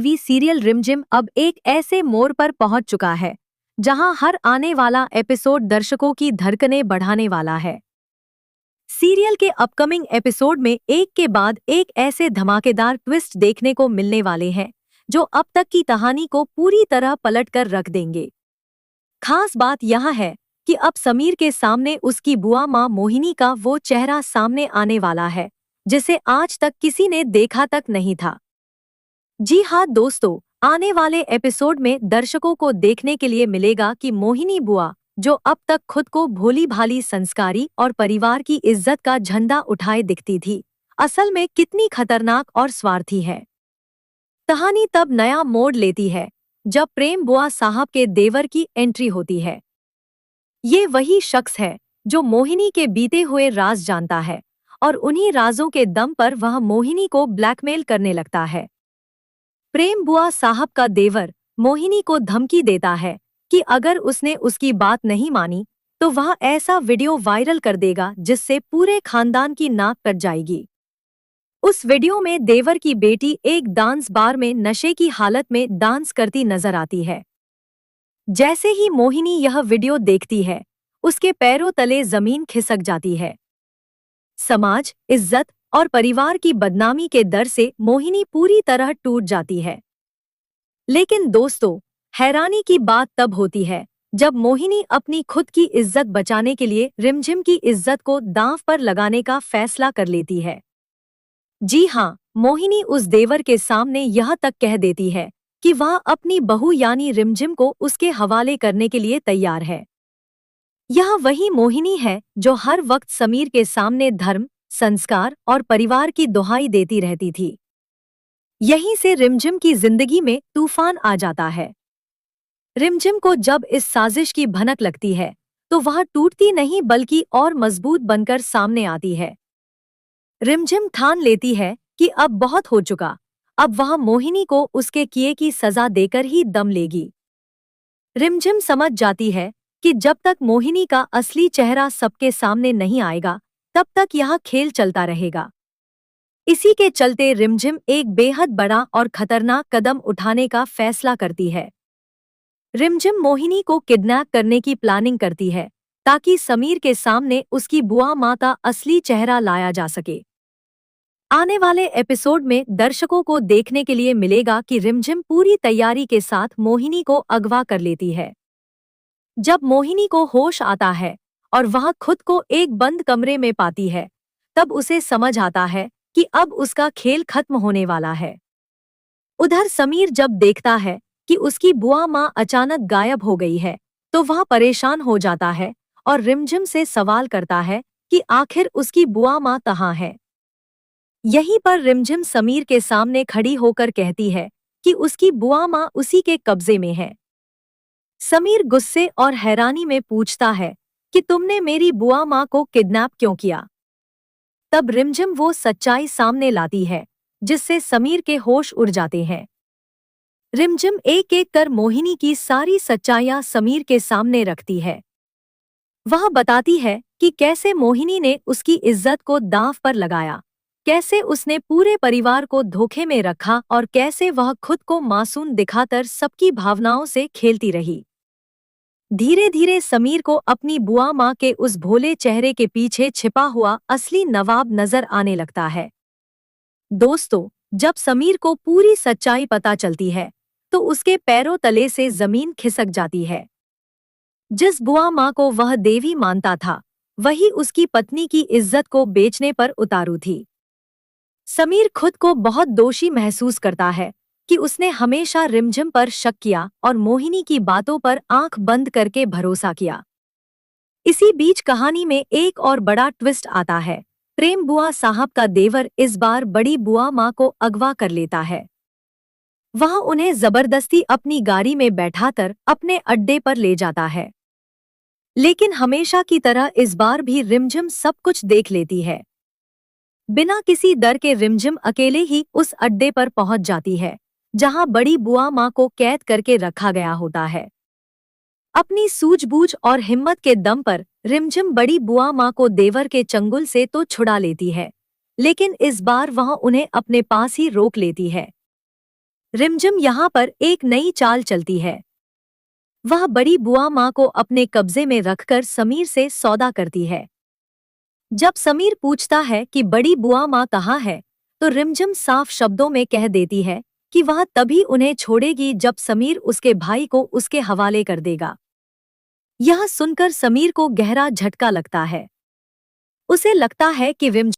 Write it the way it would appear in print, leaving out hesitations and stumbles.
TV serial रिमझिम अब एक ऐसे मोड़ पर पहुंच चुका है जहां हर आने वाला एपिसोड दर्शकों की धड़कनें बढ़ाने वाला है। सीरियल के अपकमिंग एपिसोड में एक के बाद एक ऐसे धमाकेदार ट्विस्ट देखने को मिलने वाले हैं जो अब तक की कहानी को पूरी तरह पलट कर रख देंगे। खास बात यह है कि अब समीर के सामने उसकी बुआ माँ मोहिनी का वो चेहरा सामने आने वाला है जिसे आज तक किसी ने देखा तक नहीं था। जी हाँ दोस्तों, आने वाले एपिसोड में दर्शकों को देखने के लिए मिलेगा कि मोहिनी बुआ, जो अब तक खुद को भोली भाली संस्कारी और परिवार की इज्जत का झंडा उठाए दिखती थी, असल में कितनी खतरनाक और स्वार्थी है। कहानी तब नया मोड़ लेती है जब प्रेम बुआ साहब के देवर की एंट्री होती है। ये वही शख्स है जो मोहिनी के बीते हुए राज जानता है और उन्हीं राजों के दम पर वह मोहिनी को ब्लैकमेल करने लगता है। प्रेम बुआ साहब का देवर मोहिनी को धमकी देता है कि अगर उसने उसकी बात नहीं मानी तो वह ऐसा वीडियो वायरल कर देगा जिससे पूरे खानदान की नाक कट जाएगी। उस वीडियो में देवर की बेटी एक डांस बार में नशे की हालत में डांस करती नजर आती है। जैसे ही मोहिनी यह वीडियो देखती है, उसके पैरों तले जमीन खिसक जाती है। समाज, इज्जत और परिवार की बदनामी के डर से मोहिनी पूरी तरह टूट जाती है। लेकिन दोस्तों, हैरानी की बात तब होती है जब मोहिनी अपनी खुद की इज्जत बचाने के लिए रिमझिम की इज्जत को दांव पर लगाने का फैसला कर लेती है। जी हाँ, मोहिनी उस देवर के सामने यह तक कह देती है कि वह अपनी बहू यानी रिमझिम को उसके हवाले करने के लिए तैयार है। यह वही मोहिनी है जो हर वक्त समीर के सामने धर्म, संस्कार और परिवार की दुहाई देती रहती थी। यहीं से रिमझिम की जिंदगी में तूफान आ जाता है। रिमझिम को जब इस साजिश की भनक लगती है तो वह टूटती नहीं बल्कि और मजबूत बनकर सामने आती है। रिमझिम ठान लेती है कि अब बहुत हो चुका, अब वह मोहिनी को उसके किए की सजा देकर ही दम लेगी। रिमझिम समझ जाती है कि जब तक मोहिनी का असली चेहरा सबके सामने नहीं आएगा तब तक यह खेल चलता रहेगा। इसी के चलते रिमझिम एक बेहद बड़ा और खतरनाक कदम उठाने का फैसला करती है। रिमझिम मोहिनी को किडनैप करने की प्लानिंग करती है ताकि समीर के सामने उसकी बुआ माँ का असली चेहरा लाया जा सके। आने वाले एपिसोड में दर्शकों को देखने के लिए मिलेगा कि रिमझिम पूरी तैयारी के साथ मोहिनी को अगवा कर लेती है। जब मोहिनी को होश आता है और वह खुद को एक बंद कमरे में पाती है, तब उसे समझ आता है कि अब उसका खेल खत्म होने वाला है। उधर समीर जब देखता है कि उसकी बुआ माँ अचानक गायब हो गई है, तो वह परेशान हो जाता है और रिमझिम से सवाल करता है कि आखिर उसकी बुआ माँ कहाँ है। यहीं पर रिमझिम समीर के सामने खड़ी होकर कहती है कि उसकी बुआ माँ उसी के कब्जे में है। समीर गुस्से और हैरानी में पूछता है कि तुमने मेरी बुआ माँ को किडनैप क्यों किया। तब रिमझिम वो सच्चाई सामने लाती है जिससे समीर के होश उड़ जाते हैं। रिमझिम एक एक कर मोहिनी की सारी सच्चाइयां समीर के सामने रखती है। वह बताती है कि कैसे मोहिनी ने उसकी इज्जत को दांव पर लगाया, कैसे उसने पूरे परिवार को धोखे में रखा और कैसे वह खुद को मासूम दिखाकर सबकी भावनाओं से खेलती रही। धीरे धीरे समीर को अपनी बुआ माँ के उस भोले चेहरे के पीछे छिपा हुआ असली नवाब नजर आने लगता है। दोस्तों, जब समीर को पूरी सच्चाई पता चलती है तो उसके पैरों तले से जमीन खिसक जाती है। जिस बुआ माँ को वह देवी मानता था, वही उसकी पत्नी की इज्जत को बेचने पर उतारू थी। समीर खुद को बहुत दोषी महसूस करता है कि उसने हमेशा रिमझिम पर शक किया और मोहिनी की बातों पर आंख बंद करके भरोसा किया। इसी बीच कहानी में एक और बड़ा ट्विस्ट आता है। प्रेम बुआ साहब का देवर इस बार बड़ी बुआ माँ को अगवा कर लेता है। वह उन्हें जबरदस्ती अपनी गाड़ी में बैठाकर अपने अड्डे पर ले जाता है। लेकिन हमेशा की तरह इस बार भी रिमझिम सब कुछ देख लेती है। बिना किसी डर के रिमझिम अकेले ही उस अड्डे पर पहुंच जाती है जहां बड़ी बुआ माँ को कैद करके रखा गया होता है। अपनी सूझबूझ और हिम्मत के दम पर रिमझिम बड़ी बुआ माँ को देवर के चंगुल से तो छुड़ा लेती है, लेकिन इस बार वह उन्हें अपने पास ही रोक लेती है। रिमझिम यहाँ पर एक नई चाल चलती है। वह बड़ी बुआ माँ को अपने कब्जे में रखकर समीर से सौदा करती है। जब समीर पूछता है कि बड़ी बुआ माँ कहाँ है, तो रिमझिम साफ शब्दों में कह देती है कि वह तभी उन्हें छोड़ेगी जब समीर उसके भाई को उसके हवाले कर देगा। यह सुनकर समीर को गहरा झटका लगता है। उसे लगता है कि रिमझिम